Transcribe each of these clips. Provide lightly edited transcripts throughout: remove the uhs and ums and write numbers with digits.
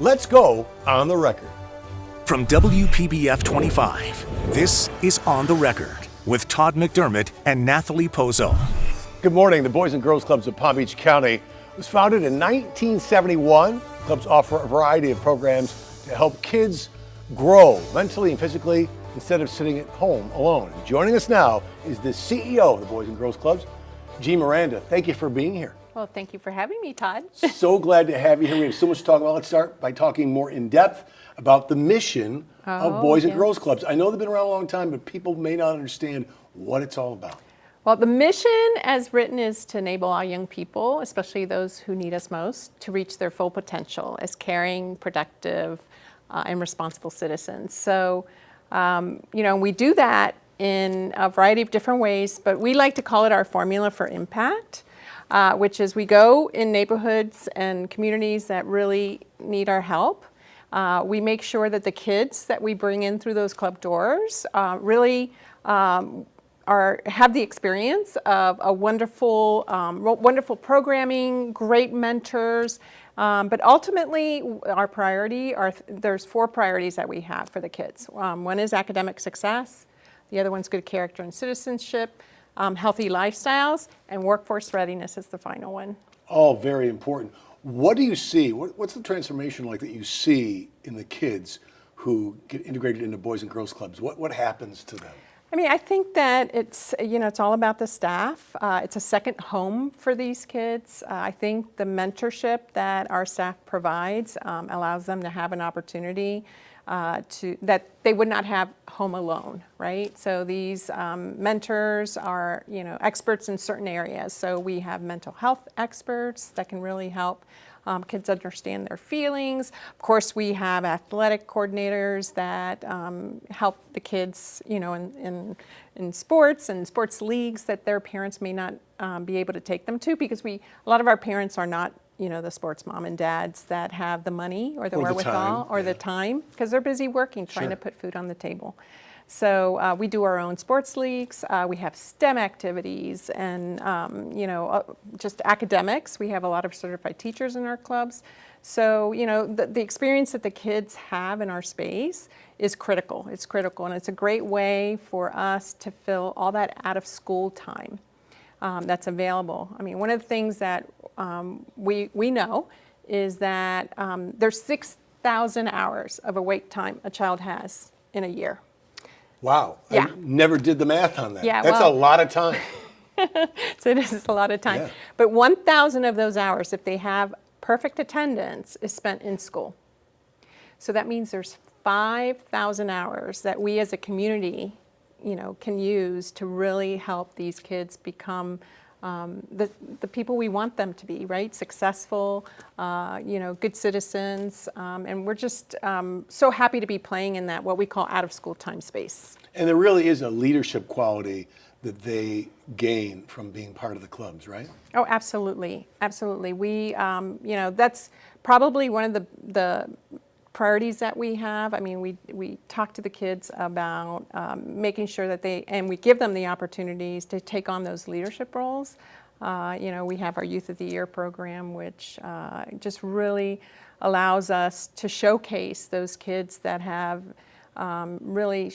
Let's go on the record. From WPBF 25, this is On the Record with Todd McDermott and Nathalie Pozo. Good morning. The Boys and Girls Clubs of Palm Beach County was founded in 1971. Clubs offer a variety of programs to help kids grow mentally and physically instead of sitting at home alone. Joining us now is the CEO of the Boys and Girls Clubs, Jean Miranda. Thank you for being here. Well, thank you for having me, Todd. So glad to have you here. We have so much to talk about. Let's start by talking more in depth about the mission of Boys and Girls Clubs. I know they've been around a long time, but people may not understand what it's all about. Well, the mission as written is to enable our young people, especially those who need us most, to reach their full potential as caring, productive, and responsible citizens. So, we do that in a variety of different ways, but we like to call it our formula for impact. Which is we go in neighborhoods and communities that really need our help. We make sure that the kids that we bring in through those club doors really have the experience of a wonderful programming, great mentors, but ultimately our priority there's 4 priorities that we have for the kids. One is academic success, the other one's good character and citizenship, healthy lifestyles, and workforce readiness is the final one. All very important. What do you see? What's the transformation like that you see in the kids who get integrated into Boys and Girls Clubs? What happens to them? I mean, I think that it's all about the staff. It's a second home for these kids. I think the mentorship that our staff provides allows them to have an opportunity that they would not have home alone, right? So these mentors are, experts in certain areas. So we have mental health experts that can really help kids understand their feelings. Of course, we have athletic coordinators that help the kids, in sports and sports leagues that their parents may not be able to take them to, because a lot of our parents are not the sports mom and dads that have the money or the wherewithal or the time, because they're busy working, trying to put food on the table. So we do our own sports leagues. We have STEM activities and, just academics. We have a lot of certified teachers in our clubs. So, the experience that the kids have in our space is critical. It's critical, and it's a great way for us to fill all that out of school time that's available. I mean, one of the things that we know is that there's 6,000 hours of awake time a child has in a year. Wow. Yeah. I never did the math on that. Yeah, That's a lot of time. So it is a lot of time. Yeah. But 1,000 of those hours, if they have perfect attendance, is spent in school. So that means there's 5,000 hours that we as a community can use to really help these kids become the people we want them to be, right? Successful, good citizens, and we're just so happy to be playing in that, what we call out of school time space. And there really is a leadership quality that they gain from being part of the clubs, right? Oh, absolutely, absolutely. We, that's probably one of the priorities that we have. I mean, we talk to the kids about making sure that and we give them the opportunities to take on those leadership roles. We have our Youth of the Year program, which just really allows us to showcase those kids that have really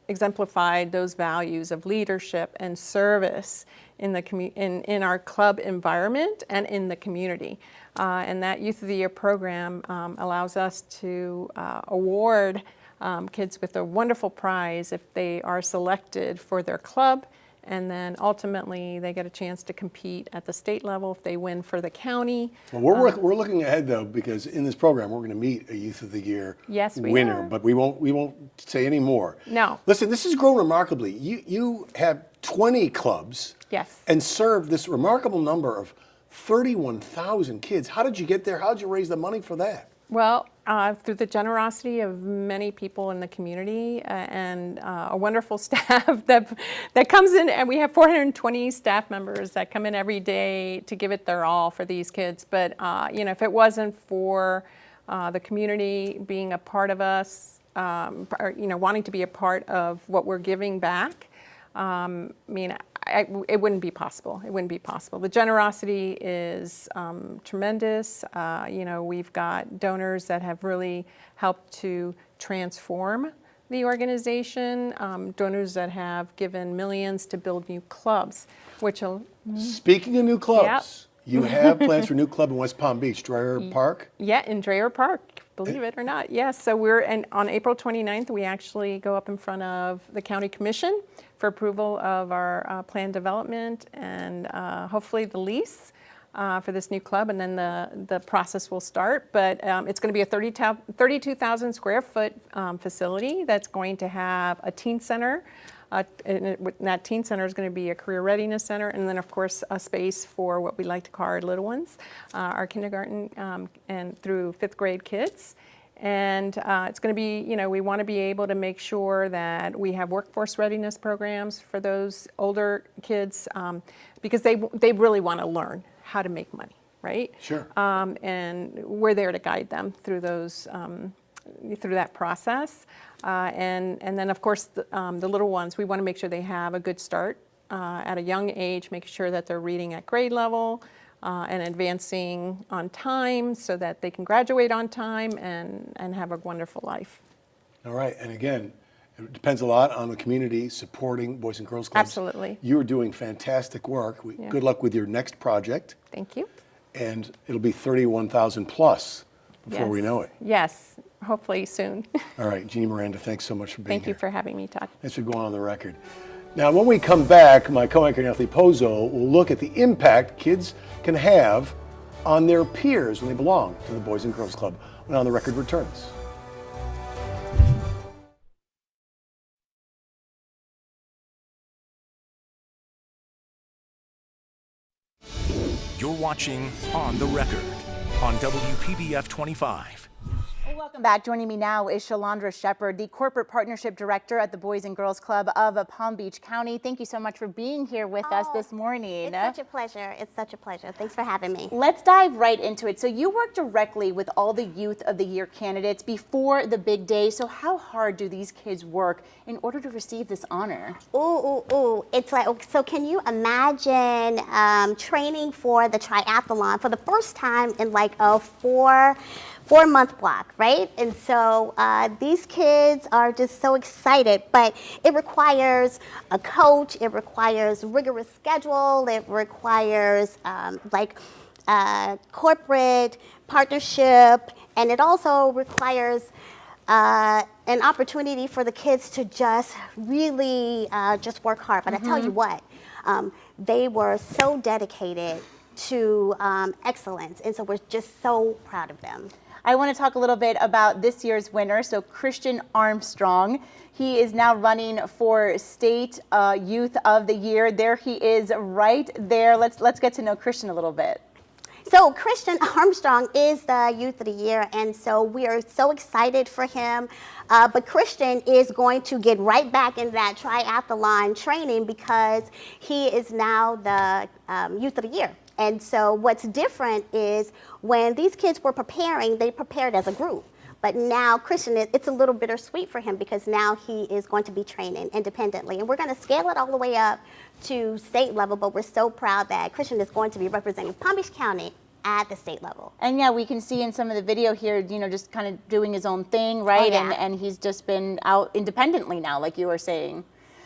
exemplified those values of leadership and service in our club environment and in the community. And that Youth of the Year program allows us to award kids with a wonderful prize if they are selected for their club, and then ultimately they get a chance to compete at the state level if they win for the county. Well, we're looking ahead though, because in this program we're going to meet a Youth of the Year winner, are. but we won't say any more. No. Listen, this has grown remarkably. You have 20 clubs. Yes. And serve this remarkable number of 31,000 kids. How did you get there? How did you raise the money for that? Well, through the generosity of many people in the community and a wonderful staff that comes in, and we have 420 staff members that come in every day to give it their all for these kids. But if it wasn't for the community being a part of us, wanting to be a part of what we're giving back, it wouldn't be possible. It wouldn't be possible. The generosity is tremendous. We've got donors that have really helped to transform the organization, donors that have given millions to build new clubs, which will... Speaking of new clubs, you have plans for a new club in West Palm Beach, Dreyer Park? Yeah, in Dreyer Park, believe it or not. Yes, so on April 29th, we actually go up in front of the County Commission for approval of our plan development and hopefully the lease for this new club, and then the process will start. But it's going to be a 32,000 square foot facility that's going to have a teen center. And that teen center is going to be a career readiness center, and then of course a space for what we like to call our little ones, our kindergarten and through 5th grade kids. And it's going to be, we want to be able to make sure that we have workforce readiness programs for those older kids because they really want to learn how to make money, right? Sure. And we're there to guide them through those, through that process. And then of course the little ones, we want to make sure they have a good start at a young age, make sure that they're reading at grade level and advancing on time so that they can graduate on time and have a wonderful life. All right, and again, it depends a lot on the community supporting Boys and Girls Clubs. Absolutely. You are doing fantastic work. Yeah. Good luck with your next project. Thank you. And it'll be 31,000 plus before we Yes. know it. Yes, hopefully soon. All right, Jeannie Miranda, thanks so much for being Thank here. you for having me, Todd. Thanks for going on the record. Now, when we come back, my co-anchor Nathalie Pozo will look at the impact kids can have on their peers when they belong to the Boys and Girls Club. When On the Record returns. You're watching On the Record on WPBF 25. Welcome back. Joining me now is Shalandra Shepard, the Corporate Partnership Director at the Boys and Girls Club of Palm Beach County. Thank you so much for being here with us this morning. It's such a pleasure. It's such a pleasure. Thanks for having me. Let's dive right into it. So you work directly with all the Youth of the Year candidates before the big day. So how hard do these kids work in order to receive this honor? Ooh. It's like, so can you imagine training for the triathlon for the first time in like a four-month block, right? And so these kids are just so excited, but it requires a coach, it requires rigorous schedule, it requires corporate partnership, and it also requires an opportunity for the kids to just really just work hard. But I tell you what, they were so dedicated to excellence, and so we're just so proud of them. I want to talk a little bit about this year's winner, so Christian Armstrong. He is now running for State Youth of the Year. There he is right there. Let's get to know Christian a little bit. So Christian Armstrong is the Youth of the Year, and so we are so excited for him. But Christian is going to get right back in that triathlon training because he is now the Youth of the Year. And so what's different is when these kids were preparing, they prepared as a group. But now Christian, it's a little bittersweet for him because now he is going to be training independently. And we're going to scale it all the way up to state level, but we're so proud that Christian is going to be representing Palm Beach County at the state level. And yeah, we can see in some of the video here, just kind of doing his own thing, right? Oh, yeah. And he's just been out independently now, like you were saying.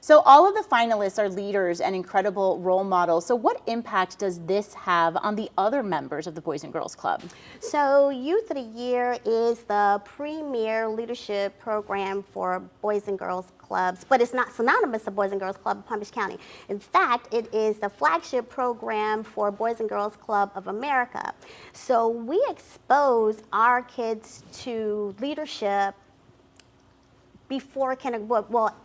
So all of the finalists are leaders and incredible role models. So what impact does this have on the other members of the Boys and Girls Club? So Youth of the Year is the premier leadership program for Boys and Girls Clubs, but it's not synonymous with Boys and Girls Club of Palm Beach County. In fact, it is the flagship program for Boys and Girls Club of America. So we expose our kids to leadership before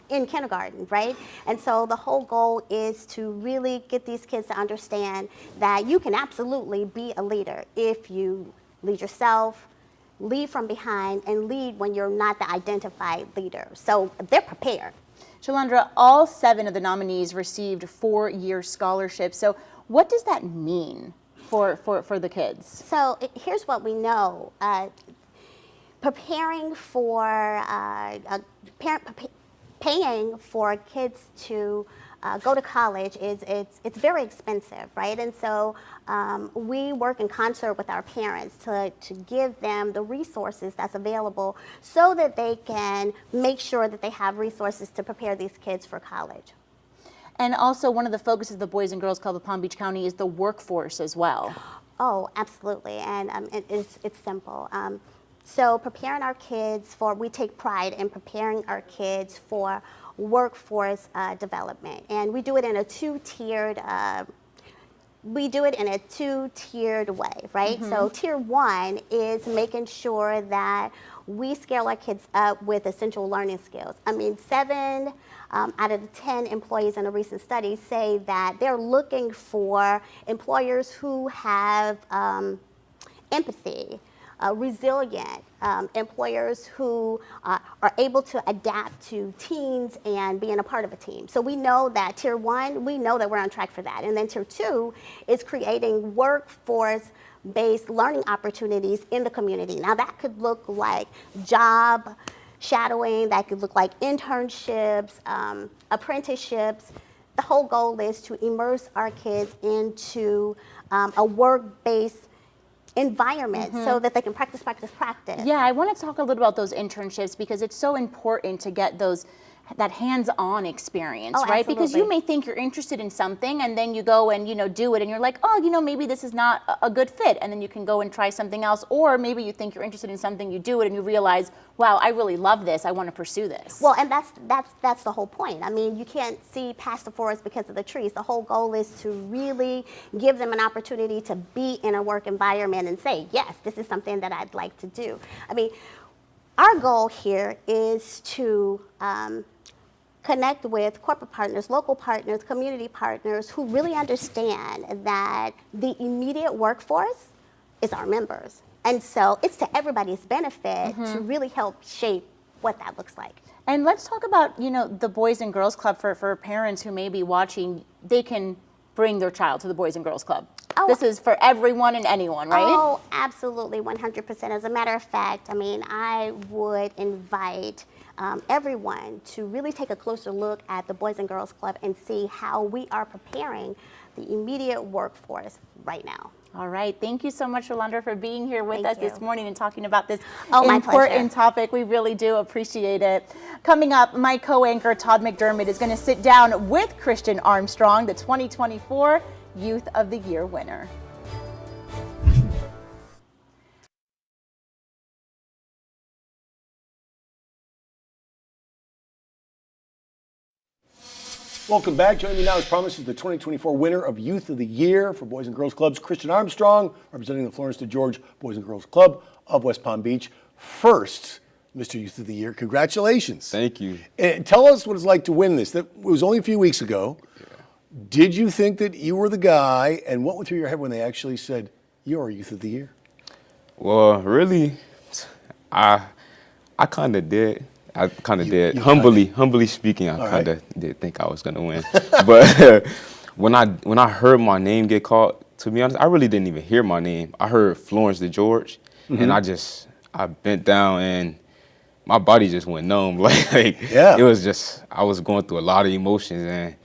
in kindergarten, right? And so the whole goal is to really get these kids to understand that you can absolutely be a leader if you lead yourself, lead from behind, and lead when you're not the identified leader. So they're prepared. Shalandra, all 7 of the nominees received 4-year scholarships. So what does that mean for the kids? So here's what we know. Preparing for paying for kids to go to college, it's very expensive, right? And so we work in concert with our parents to give them the resources that's available so that they can make sure that they have resources to prepare these kids for college. And also one of the focuses of the Boys and Girls Club of Palm Beach County is the workforce as well. Oh, absolutely, and it's simple. So preparing our kids we take pride in preparing our kids for workforce development, and we do it in a two-tiered way, right? So tier one is making sure that we scale our kids up with essential learning skills. I mean, 7 out of the 10 employees in a recent study say that they're looking for employers who have empathy, resilient employers who are able to adapt to teens and being a part of a team. So we know that tier one, we know that we're on track for that. And then tier two is creating workforce-based learning opportunities in the community. Now that could look like job shadowing, that could look like internships, apprenticeships. The whole goal is to immerse our kids into a work-based environment so that they can practice. Yeah, I want to talk a little about those internships because it's so important to get that hands-on experience, Oh, right? Because you absolutely. may think you're interested in something and then you go and, do it and you're like, oh, maybe this is not a good fit. And then you can go and try something else. Or maybe you think you're interested in something, you do it and you realize, wow, I really love this. I want to pursue this. Well, and that's the whole point. I mean, you can't see past the forest because of the trees. The whole goal is to really give them an opportunity to be in a work environment and say, yes, this is something that I'd like to do. I mean, our goal here is to connect with corporate partners, local partners, community partners who really understand that the immediate workforce is our members. And so it's to everybody's benefit to really help shape what that looks like. And let's talk about, the Boys and Girls Club for parents who may be watching. They can bring their child to the Boys and Girls Club. Oh. This is for everyone and anyone, right? Oh, absolutely, 100%. As a matter of fact, I mean, I would invite everyone to really take a closer look at the Boys and Girls Club and see how we are preparing the immediate workforce right now. All right. Thank you so much, Rolanda, for being here with Thank us this you. morning and talking about this Oh, my important pleasure. topic. We really do appreciate it. Coming up, my co-anchor, Todd McDermott, is going to sit down with Christian Armstrong, the 2024 Youth of the Year winner. Welcome back. Joining me now, as promised, is the 2024 winner of Youth of the Year for Boys and Girls Clubs, Christian Armstrong, representing the Florence DeGeorge Boys and Girls Club of West Palm Beach. First, Mr. Youth of the Year, congratulations. Thank you. And tell us what it's like to win this. It was only a few weeks ago. Yeah. Did you think that you were the guy, and what went through your head when they actually said, you're Youth of the Year? Well, really, I kind of did. I kind of did. you Humbly speaking, I All kind right. of did think I was gonna win. But when I heard my name get called, to be honest, I really didn't even hear my name. I heard Florence DeGeorge, and I bent down and my body just went numb. Yeah. It was just, I was going through a lot of emotions, and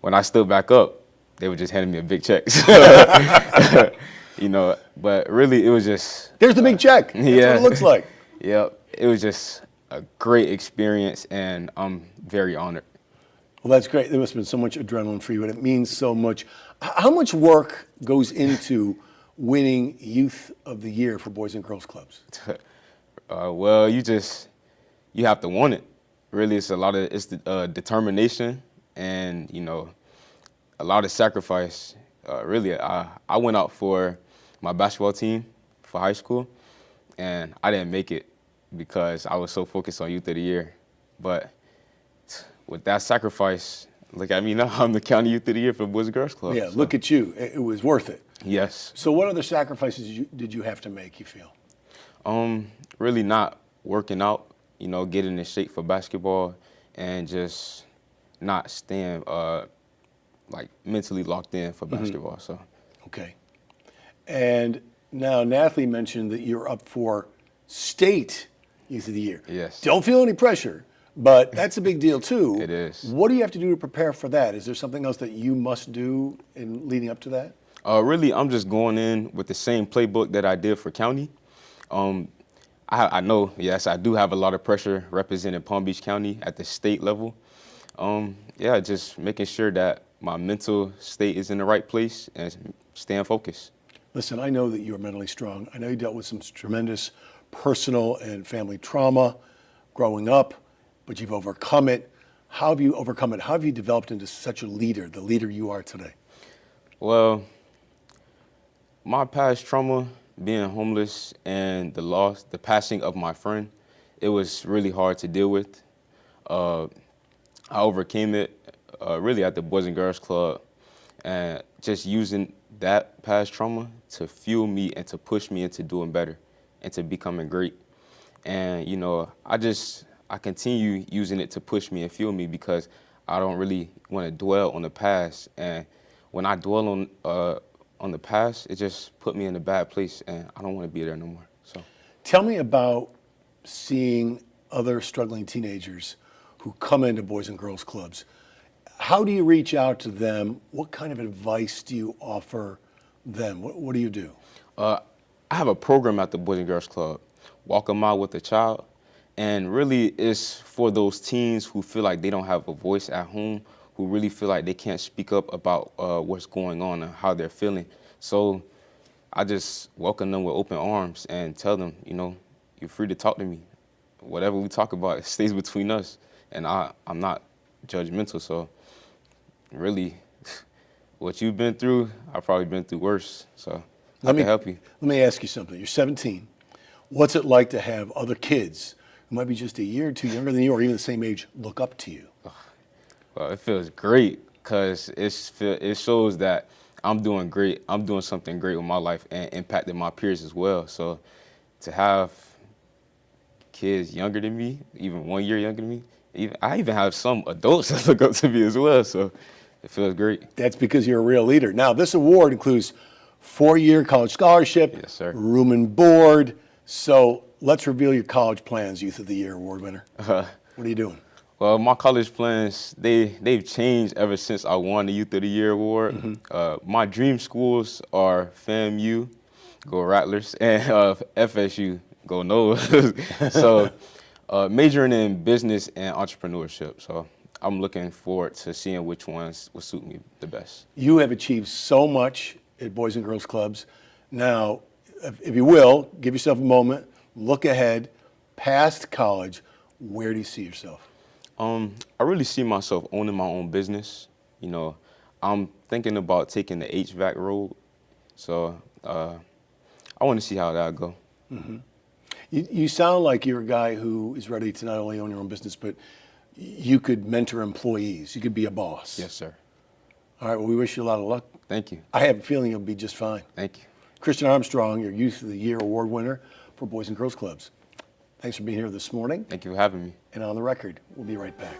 when I stood back up, they were just handing me a big check. But really it was just. There's the big check. That's what it looks like. Yep. It was just a great experience, and I'm very honored. Well, that's great. There must have been so much adrenaline for you, and it means so much. How much work goes into winning Youth of the Year for Boys and Girls Clubs? Well, you have to want it. Really, it's the determination and, a lot of sacrifice. Really, I went out for my basketball team for high school, and I didn't make it because I was so focused on Youth of the Year. But with that sacrifice, look at me now. I'm the County Youth of the Year for the Boys and Girls Club. Yeah, so. look at you. It was worth it. Yes. So what other sacrifices did you have to make, you feel? Really not working out, getting in shape for basketball, and just not staying mentally locked in for basketball. So. Okay. And now Nathalie mentioned that you're up for State Youth of the Year. Yes. Don't feel any pressure. But that's a big deal too. It is. What do you have to do to prepare for that? Is there something else that you must do in leading up to that? Really, I'm just going in with the same playbook that I did for county. I know, yes, I do have a lot of pressure representing Palm Beach County at the state level. Yeah, just making sure that my mental state is in the right place and staying focused. Listen, I know that you are mentally strong. I know you dealt with some tremendous personal and family trauma growing up, but you've overcome it. How have you overcome it? How have you developed into such a leader, the leader you are today? Well, my past trauma, being homeless and the passing of my friend, it was really hard to deal with. I overcame it really at the Boys and Girls Club, and just using that past trauma to fuel me and to push me into doing better and to becoming great. And, you know, I continue using it to push me and fuel me because I don't really want to dwell on the past. And when I dwell on the past, it just put me in a bad place, and I don't want to be there no more. So, tell me about seeing other struggling teenagers who come into Boys and Girls Clubs. How do you reach out to them? What kind of advice do you offer them? What do you do? I have a program at the Boys and Girls Club, Walk a Mile with a Child, and really it's for those teens who feel like they don't have a voice at home, who really feel like they can't speak up about what's going on and how they're feeling. So I just welcome them with open arms and tell them, you know, you're free to talk to me. Whatever we talk about, it stays between us. And I'm not judgmental, so really, what you've been through, I've probably been through worse, so I can help you. Let me ask you something. You're 17. What's it like to have other kids who might be just a year or two younger than you or even the same age look up to you? Well, it feels great because it shows that I'm doing great. I'm doing something great with my life and impacting my peers as well. So to have kids younger than me, even 1 year younger than me, I even have some adults that look up to me as well. So it feels great. That's because you're a real leader. Now, this award includes 4-year college scholarship, Yes, sir. room and board. So let's reveal your college plans, Youth of the Year award winner. What are you doing? Well, my college plans, they've changed ever since I won the Youth of the Year award. My dream schools are FAMU, go Rattlers, and FSU, go Noah. So majoring in business and entrepreneurship. So I'm looking forward to seeing which ones will suit me the best. You have achieved so much at Boys and Girls Clubs. Now, if you will, give yourself a moment, look ahead, past college, where do you see yourself? I really see myself owning my own business. You know, I'm thinking about taking the HVAC road. So I want to see how that go. You sound like you're a guy who is ready to not only own your own business, but you could mentor employees. You could be a boss. Yes, sir. All right, well, we wish you a lot of luck. Thank you. I have a feeling you'll be just fine. Thank you. Christian Armstrong, your Youth of the Year award winner for Boys and Girls Clubs. Thanks for being here this morning. Thank you for having me. And on the record, we'll be right back.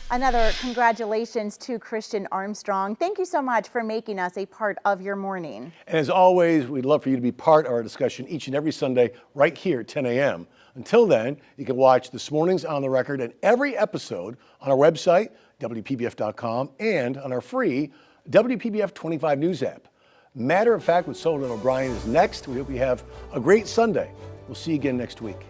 Another congratulations to Christian Armstrong. Thank you so much for making us a part of your morning. And as always, we'd love for you to be part of our discussion each and every Sunday right here at 10 a.m. Until then, you can watch This Morning's On the Record and every episode on our website, WPBF.com, and on our free WPBF 25 News app. Matter of Fact with Sullivan O'Brien is next. We hope you have a great Sunday. We'll see you again next week.